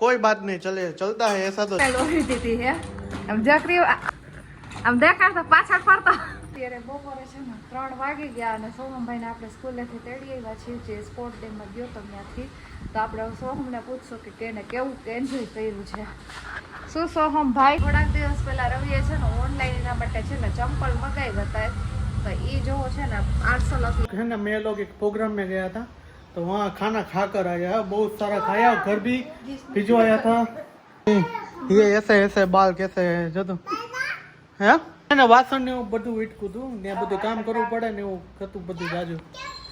कोई बात नहीं, चले चलता है ऐसा तो। लोही દીધી હે આમ જકરી આમ દેખાડતો પાછળ પડતો ત્યારે બપોરે છે ને 3 વાગી ગયા અને સોહમભાઈને આપણે સ્કૂલેથી તેડી આવ્યા છીએ જે સ્પોર્ટ ડે માં ગયો તો ત્યાંથી તો આપણે સોહમને પૂછશું કે કેને કેવું એન્જોય કર્યું છે શું સોહમભાઈ થોડાક દિવસ પહેલા રવિએ છે ને ઓનલાઈન એના માટે છે ને ચંપલ મંગાવ્યા હતા तो ये जो है ना 800 लगी है ना। मैं लोग एक प्रोग्राम में गया था तो वहाँ खाना खा कर आया, बहुत सारा खाया, घर भी भिजवाया था। ये ऐसे ऐसे बाल कैसे है जो तो હે ને વાસણ ને બધું વીટકું તું ને બધું કામ કરવું પડે ને એવું થતું બધું જાજુ.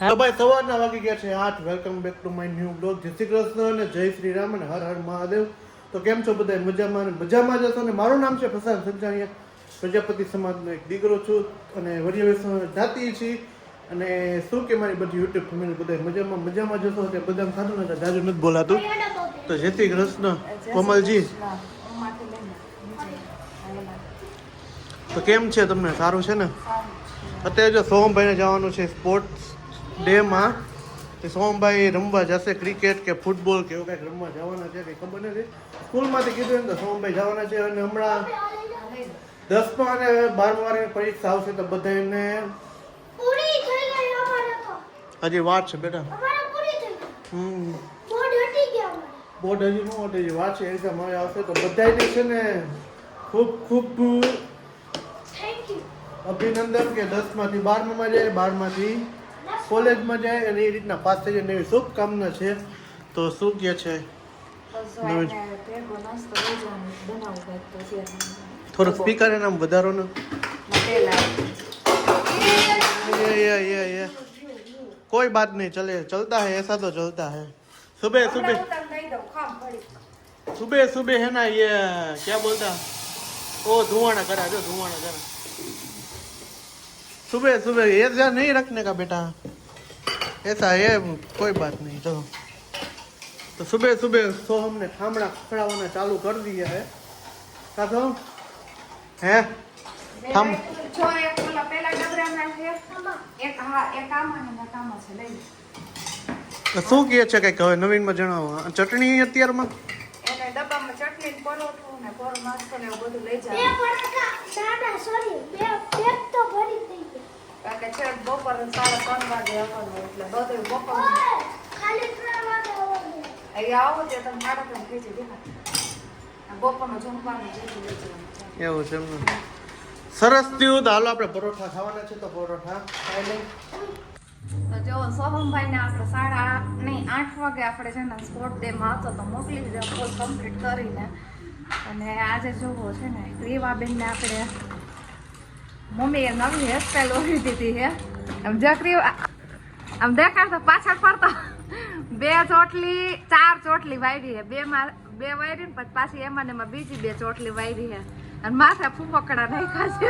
તો ભાઈ સવારના વાગી ગયા છે 8. Welcome back to my new blog. જય શ્રી કૃષ્ણ અને જય શ્રી રામ અને હર હર મહાદેવ. તો કેમ છો બધા? મજામાં મજામાં જશો ને. મારું નામ છે પ્રશાંત સંજાણીયા, પ્રજાપતિ સમાજનો એક દીકરો છું અને વરિયા જાતિ છીએ. અને શું કે મારી બધી યુટ્યુબ ફેમિલી બધા મજામાં જશો તે બધા ખાતું ને જાજુ નથી બોલાતું. તો જય શ્રી કૃષ્ણ કોમલજી. તો કેમ છે તમને? સારું છે ને? અત્યારે જો સોહમભાઈને જવાનું છે સ્પોર્ટ્સ ડેમાં. તે સોહમભાઈ રમવા જશે ક્રિકેટ કે ફૂટબોલ કે એવું કંઈક રમવા જવાના છે, કંઈ ખબર નથી. સ્કૂલમાંથી કીધું એમ તો સોહમભાઈ જવાના છે. અને હમણાં 10મા અને 12મા વાળાની પરીક્ષા આવશે તો બધાને હજી વાત છે બેટા. બોર્ડ હજી ન હજી વાત છે, એક્ઝામ હવે આવશે તો બધાને છે ને ખૂબ ખૂબ અભિનંદન કે 10માંથી 12માં જાય, 12માંથી કોલેજમાં જાય અને એ રીતના પાસ થઈ જાય એવી શુભકામના છે. તો શું કહે છે? થોડો સ્પીકર એના વધારો ને. कोई बात नहीं, चले चलता है ऐसा तो चलता है. सुबह सुबह है ना ये क्या बोलता, ओ धुआना करा जो धुआना करा. सुबह ऐसा नहीं रखने का बेटा, ऐसा है कोई बात नहीं. चलो तो सुबह सोहम ने खामड़ा खखड़ावाना चालू कर दिया है. क्या तो है हम જો એક ઓલા પેલા ડબરામાં છે એક હા એક આમાં ને કામમાં છે લઈ શું કહે છે કઈક હવે નવીનમાં જણાવો. ચટણી અત્યારમાં એને ડબ્બામાં ચટણી પરોઠું ને કોરો નાસ્તો ને એવું બધું લઈ જાય. બે પડકા સાડા સોરી બે પેટ તો ભરી થઈ ગઈ. કારણ કે છેડ બપોર 3:30 વાગે આવવાનું એટલે બધું બપોર ખાલી 3 વાગે આવવાનું. અહીં આવો તે તમે 3:30 થઈ જાય દેખા બપોરનું જમવાનું જેટલું લઈ જવાનું એવું છે એમને. સરસ થયું. તો હાલો આપણે પરોઠા ખાવાના છે તો પરોઠા ખાઈ લઈ. તો જો સોહમભાઈ ને આપણે 8:30 વાગે આપણે છે ને સ્પોર્ટ ડે માં હતો તો મોકલી દીધો કોર્સ કમ્પ્લીટ કરીને. અને આજે જોવો છે ને રીવાબેન ને આપણે મમ્મીએ નવી હેરસ્ટાઈલ ઓઢી દીધી છે. આમ જકરી આમ દેખાડતો પાછળ ફરતો 2 ચોટલી 4 ચોટલી વાયરી છે. 2 વાયરી ને પછી પાછી એમાં ને એમાં બીજી 2 ચોટલી વાયરી છે અને માથે ફૂફકડા નાખ્યા છે.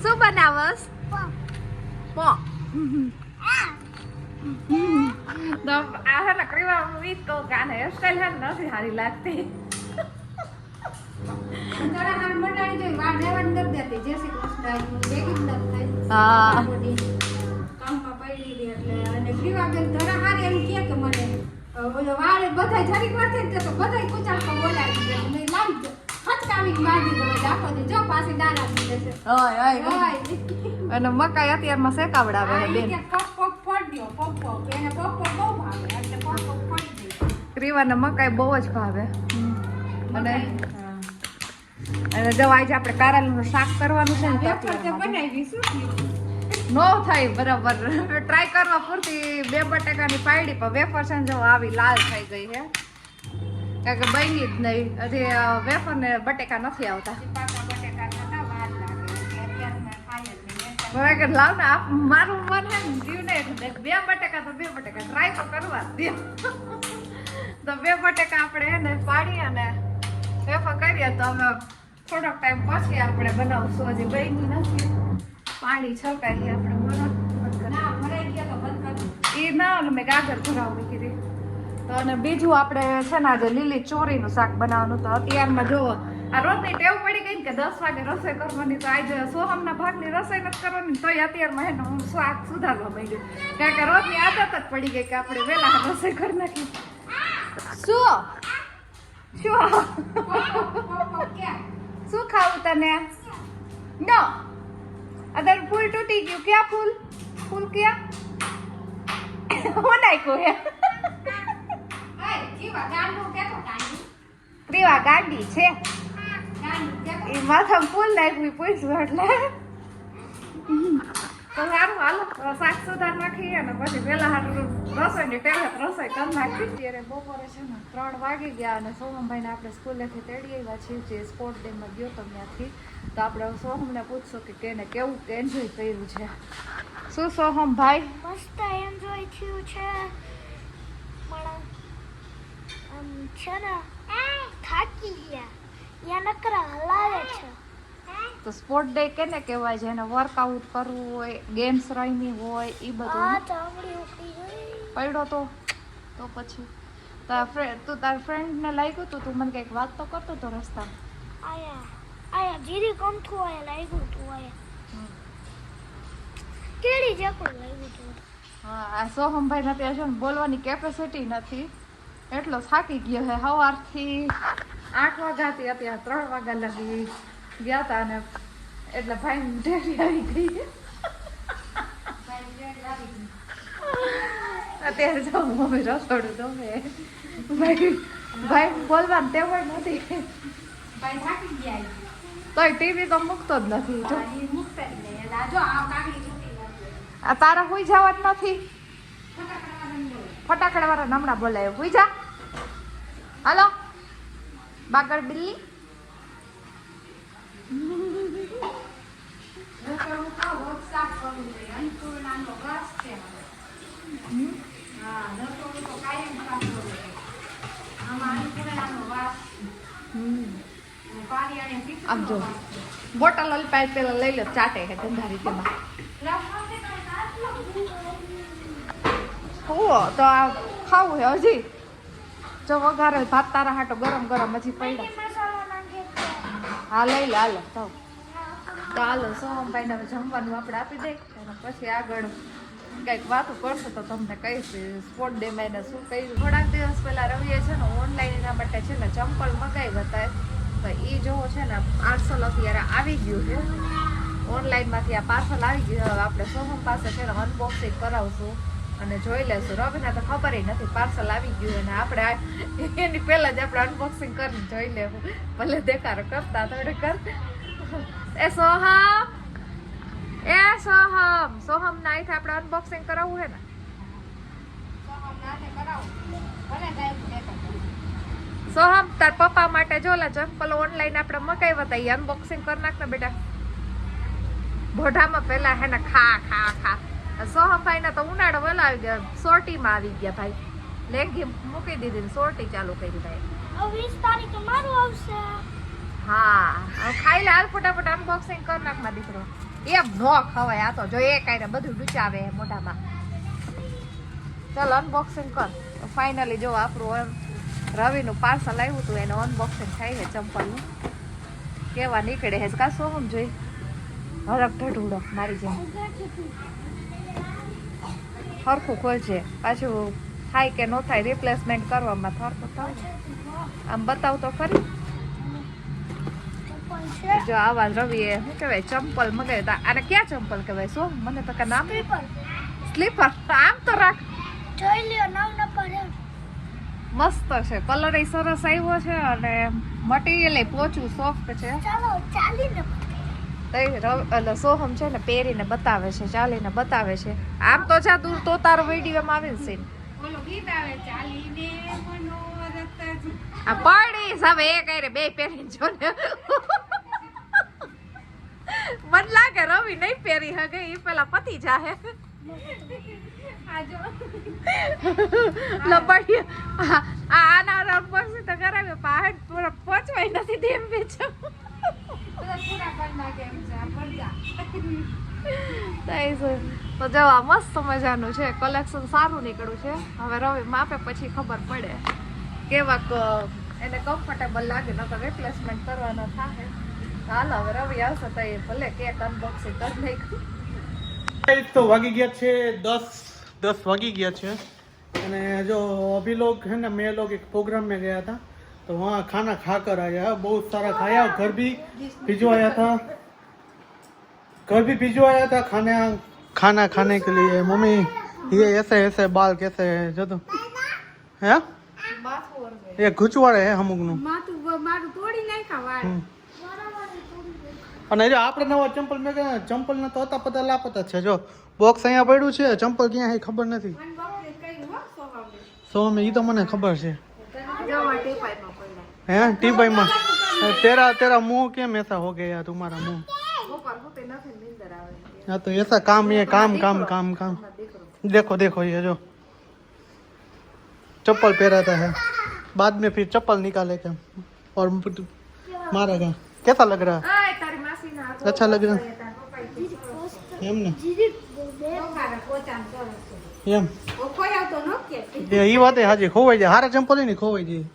શું બનાવસ? પો તો આ હે ને ક્રીવા વીક કહું કે આને હેરસ્ટાઈલ હે ને નથી સારી લાગતી. તારા હાથ મટાડી જોઈ વાળ રહેવાની કરી દેતી. જય શ્રી કૃષ્ણ બેગી ન થાય. હા કામમાં પડી ગઈ એટલે અને શ્રીવાબેન તારા હારી એમ કહે કે મને ઓલો વાળ બધા જરીક વાર થઈ તો બધા કુચાડકો બોલાવી દે. મેં લાવી દે હચકાવી મારી દો આખો દે જો પાછી ડાલા મૂકે છે. ઓય અને મકાઈ અત્યારમાં શેકાવડાવે છે બેન. પપ ફોડ દો પપ એને પપ બહુ ભાવે એટલે પપ ફોડી દે. ક્રીવાને મકાઈ બહુ જ ભાવે. અને જો આજે આપણે કારેલાનું શાક કરવાનું છે ને તો બનાવી શું નો થાય બરાબર. ટ્રાય કરવા પૂરતી 2 બટાકાની પાયડી પણ વેફર છે ને જો આવી લાલ થઈ ગઈ છે કારણ કે બની જ નહીં. હજી વેફર ને બટેકા નથી આવતા. પાકા બટેકા નતા વાર લાગે અત્યારે મેં ખાઈ જ નહીં. બરાબર લાવ ને મારું મન હે ને જીવ ને 2 બટેકા તો 2 બટેકા ટ્રાય તો કરવા દે. તો 2 બટેકા આપણે હે ને પાડી અને વેફર કરીએ તો અમે થોડોક ટાઈમ પછી આપણે બનાવશું. હજી બની નથી. પાણી છલકાય આપણે ના ભરાઈ ગયા તો બંધ કરી. એ ના મેં ગાજર ભરાવી કીધી. તો અને બીજું આપણે છે ને આજે લીલી ચોરીનું શાક બનાવવાનું. તો અત્યારમાં જો આ રોજની ટેવ પડી ગઈ ને કે 10 વાગે રસોઈ કરવાની. તો આજે સોહમના ભાગની રસોઈ નથી કરવાની તોય અત્યારમાં હે ને હું શાક સુધારવા માંડી કારણ કે રોજની આદત જ પડી ગઈ કે આપણે વહેલા રસોઈ કરી નાખી. શું ખાવું તને નો અદર ફૂલ તૂટી ગયું ક્યાં ફૂલ ક્યાં હું નાખ્યું હે પ્રીવા ગાંડી છે એ માથામાં ફૂલ નાખ્યું પૂછ્યું એટલે તો સારું હાલો શાક સુધાર નાખીએ ને પછી પેલા હારું રસોઈની પહેલા રસોઈ કરી નાખી ત્યારે બપોરે છે ને 3 વાગી ગયા અને સોહમભાઈને આપણે સ્કૂલેથી તેડી આવ્યા છીએ જે સ્પોર્ટ ડેમાં ગયો તો ત્યાંથી તો આપણે સોહમને પૂછશું કે તેને કેવું એન્જોય કર્યું છે શું સોહમભાઈ મસ્ત એન્જોય થયું છે પણ છે ને થાકી ગયા યા નકરા હલાવે છે તો સ્પોર્ટ ડે કેને કહેવાય છે એને વર્કઆઉટ કરવું હોય ગેમ્સ રમવી હોય એ બધું પડ્યો તો પછી તું તાર ફ્રેન્ડને લાગ્યું તું મને કંઈક વાત તો કરતો તો રસ્તામાં આયા જીરી કમથું આયા લાગ્યું તું આયા કેડી જેકું લાગ્યું તું હા આ સોહમભાઈ ને ત્યાં છે ને બોલવાની કેપેસિટી નથી એટલો થાકી ગયો છે સવારથી 8 વાગ્યાથી અત્યારે 3 વાગ્યા લગી ગયા હતા અને એટલે ભાઈ ડેરી આવી ગઈ અત્યારે જો મમ્મી રસોડું તમે ભાઈ બોલવાનું તેવું નથી ભાઈ થાકી ગયા તોય ટીવી તો મૂકતો જ નથી જો મૂકતા જ નહીં એટલે જો આ કાકડી મૂકી આ તારા હુઈ જવા જ નથી ફટાકડા વાળા નમણા બોલાય હુઈ જા હાલો બાગડ બિલ્લી આમ જો બોટલ અલ્પાય પેલા લઈ લો ચાટે હે ધંધા રીતેમાં તો આ ખાવું હે હજી જો વઘારે ભાત તારા હાટો ગરમ ગરમ હજી પડ્યા હા લઈ લે હાલો તો હાલો સોહમભાઈને હવે જમવાનું આપણે આપી દઈએ અને પછી આગળ કંઈક વાતો કરશો તો તમને કહીશ સ્પોર્ટ ડેમાં એને શું કર્યું થોડાક દિવસ પહેલાં રવિએ છે ને ઓનલાઈન એના માટે છે ને ચંપલ મગાવ્યા હતા તો એ જોવો છે ને પાર્સલ અત્યારે આવી ગયું છે ઓનલાઈનમાંથી આ પાર્સલ આવી ગયું હવે આપણે સોહમ પાસે છે ને અનબોક્સિંગ કરાવશું અને જોઈ લેશું રવિને તો ખબર નથી પાર્સલ આવી ગયું અને આપણે એની પહેલાં જ આપણે અનબોક્સિંગ કરીને જોઈ લેવું ભલે દેખાડો કરતા થોડી કર એ સોહમ ના અહીંથી આપણે અનબોક્સિંગ કરાવવું છે ને સોહમ તાર પપ્પા માટે જો લા ચંપલ ઓનલાઈન આપણે મગાવ્યા હતા એ અનબોક્સિંગ કરી નાખ ને બેટા ભોઢામાં પેલા હે ને ખા સોહમભાઈ ના તો ઉનાળો વેલા આવી ગયા સોર્ટીમાં આવી ગયા ભાઈ લેગી મૂકી દીધી સોર્ટી ચાલુ કરી ભાઈ 20 તારીખે મારું આવશે હા ખાઈ લે હાલ ફટાફટ અનબોક્સિંગ કરી નાખ માં દીકરો એમ નો ખવાય આ તો જો એ કાંઈ બધું ડૂચાવે મોઢામાં ચાલ અનબોક્સિંગ કર ફાઇનલી જો આપણું રવિનું પાર્સલ આવ્યું હતું એનું અનબોક્સિંગ થાય છે ચંપલનું કેવા નીકળે છે કા સોહમ જોઈ હરક ઢઢુડો મારી જેમ હરખું ખોલશે પાછું થાય કે ન થાય રિપ્લેસમેન્ટ કરવામાં હરખું થાય આમ બતાવ તો ખરી જો આવા રવિએ શું કહેવાય ચંપલ મગાવ્યા આને ક્યાં ચંપલ કહેવાય શું મને તો કે નામ સ્લીપર આમ તો રાખ જોઈ લ્યો 9 નંબર મસ્ત છે કલર એ સરસ આવ્યો છે અને મટીરિયલ એ પોચું સોફ્ટ છે ચાલો ચાલીને એટલે સોહમ છે ને પહેરીને બતાવે છે ચાલીને બતાવે છે આમ તો જા દૂર તો તારો વિડીયોમાં આવે છે ઓલો ગીત આવે ચાલીને મનોરથ આ પડી હવે એ કઈ રે બે પહેરીને જો ને મન લાગે રવિ નહીં પહેરી હગે એ પેલા પતિ જાહે આજો લબડી આના અનબોક્સિંગ તો કરાવ્યો પહાડ પૂરા પહોંચવાય નથી તેમ બેચો બધા પૂરા કરી નાખે એમ છે આ પડદા તો જવા મસ્ત મજાનું છે કલેક્શન સારું નીકળ્યું છે હવે રવિ માપે પછી ખબર પડે કેવાક એને કમ્ફર્ટેબલ લાગે નકર રિપ્લેસમેન્ટ કરવાનો થાય હાલો હવે રવિ આવશે તો એ ભલે કેક અનબોક્સિંગ કરી નાખ્યું તો વાગી ગયા છે 10 વાગી ગયા છે અને जो अभी लोग है ना मैं लोग एक प्रोग्राम में गया था तो वहाँ खाना खा कर आया बहुत सारा खाया घर भी भिजवाया था खाना खाने के लिए मम्मी ये ऐसे ऐसे बाल कैसे है जो तो है માથું ઓરગે ये गुचवाड़े है અમુકનું મારું તોડી નાખ્યા વાળ અને જો આપણે નવા ચંપલ મેં કહ્યા ચંપલ ના તો હતા પતા લાપતા છે જો બોક્સ અહીંયા પડ્યું છે ચંપલ ક્યાં છે ખબર નથી અનબોક્સિંગ કર્યું હો સોવામે સોમે ઈ તો મને ખબર છે જવા ટીપાઈમાં પડ્યા हैं टीबाई में तेरा मुंह क्यों ऐसा हो गया यार तुम्हारा मुंह ઉપર હોતે નથી નીંદર આવે हाँ तो ऐसा काम ये काम દીકરો देखो देखो ये जो चप्पल पहनाता है बाद में फिर चप्पल निकाले के और मारेगा कैसा लग रहा है આય તારી માસીના હાથ अच्छा लग रहा है એમ ને સોફાના પોચામ સરસ એમ ઓ કોઈ આવતો ન કે એ વાત હાજી ખોવાઈ જાય હારા ચંપલ ની ખોવાઈ જાય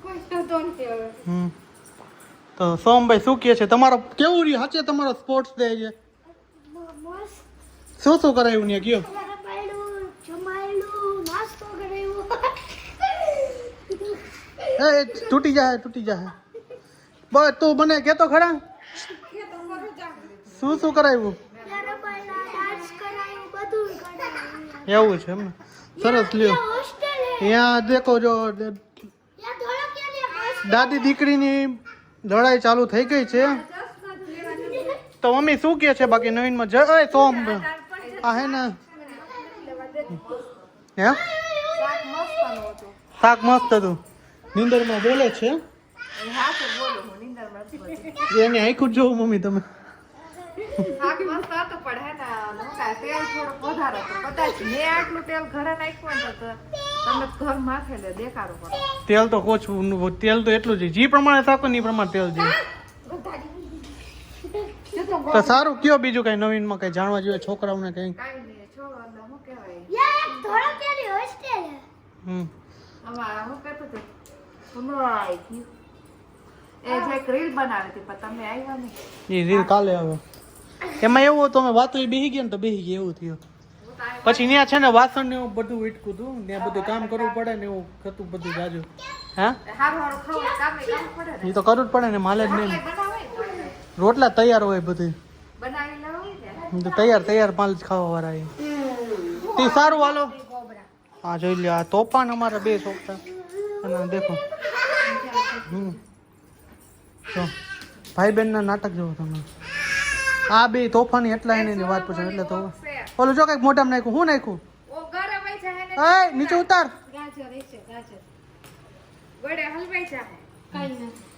કોઈ આવતો નથી હવે તો સોમભાઈ શું કહે છે તમારો કેવું રહ્યું સાચે તમારો સ્પોર્ટ્સ ડે છે મસ્ત શું શું કરાયું ને કયો રમાડ્યું જમાડ્યું નાસ્તો કરાવ્યો એ તૂટી જાય બસ તું મને કેતો ખરા શું શું કરાયું રમાડ્યા ડાન્સ કરાવ્યું બધું કરાવ્યું એવું છે એમ ને સરસ લ્યો હોસ્ટેલ હે यहाँ देखो जो યા થોડો કે લે મસ્ત દાદી દીકરીની લડાઈ ચાલુ થઈ ગઈ છે તો મમ્મી શું કહે છે બાકી નવીનમાં જય સોમ આ હે ને હે શાક મસ્ત હતું નીંદરમાં બોલે છે હાથે બોલું હું નીંદરમાં નથી બોલતી એને આખું જોવું મમ્મી તમે શાક મસ્ત હતું પણ હે ને નોકા તેલ થોડુંક વધારે હતું કદાચ મેં આટલું તેલ ઘરે નાખ્યું ને તો તમને ઘર માથે લે દેખાડું પડે તેલ તો કોચું તેલ તો એટલું જ જે પ્રમાણે શાકો ને એ પ્રમાણે તેલ જોઈએ તો સારું કયો બીજું કઈ નવીનમાં કઈ જાણવા જોઈએ છોકરાઓને કઈ કાઈ નહીં છો એટલે શું કહેવાય યા એક થોડો કે લે હોસ્ટેલ હે આમાં હું કહેતો હતો પુનરાય થયું એ જે રીલ બનાવી હતી પણ તમે આવ્યા નહીં એ રીલ કાલે આવે એમાં એવું હતું અમે વાતો બેસી ગયા ને તો બેસી ગયા એવું થયું પછી ત્યાં છે ને વાસણ ને એવું બધું વીટકું હતું ત્યાં બધું કામ કરવું પડે ને એવું થતું બધું જાજુ હા હારું હારું ખાવું કામે કામ પડે ને એ તો કરવું જ પડે ને માલે જ નહીં ને. રોટલા તૈયાર હોય બધું બનાવી લેવું તો તૈયાર માલ જ ખાવા વાળા તે સારું હાલો હા જોઈ લ્યો આ તોફાન અમારા બે છોકરા અને દેખો જો ભાઈ બહેન ના નાટક જોવો તમે આ બે તોફાની એટલા એની વાત પૂછે એટલે તો ઓલું જો કઈક મોઢામાં નાખ્યું હું નાખ્યું ઓ ગરમ હોય છે હે ને એ નીચે ઉતાર ગાજર હશે ગાજર વડે હલવાઈ છે કઈ નથી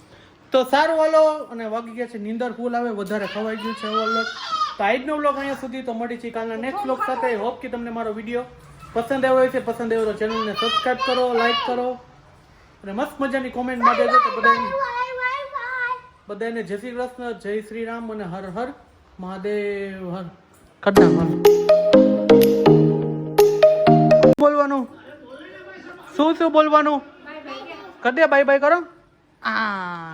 તો સારું હાલો અને વાગી ગયા છે નીંદર ફૂલ આવે વધારે ખવાઈ ગયું છે ઓવરલોડ તો આજનો વ્લોગ અહીંયા સુધી તો મળી છે કાલના નેક્સ્ટ વ્લોગ સાથે હોપ કે તમને મારો વિડીયો પસંદ આવ્યો હોય છે પસંદ આવ્યો તો ચેનલને સબસ્ક્રાઇબ કરો લાઈક કરો અને મસ્ત મજાની કોમેન્ટમાં દેજો તો બધાને જય શ્રી કૃષ્ણ જય શ્રી રામ અને હર હર મહાદેવ હર કડના બોલવાનું શું બોલવાનું કડે બાય બાય કરો આ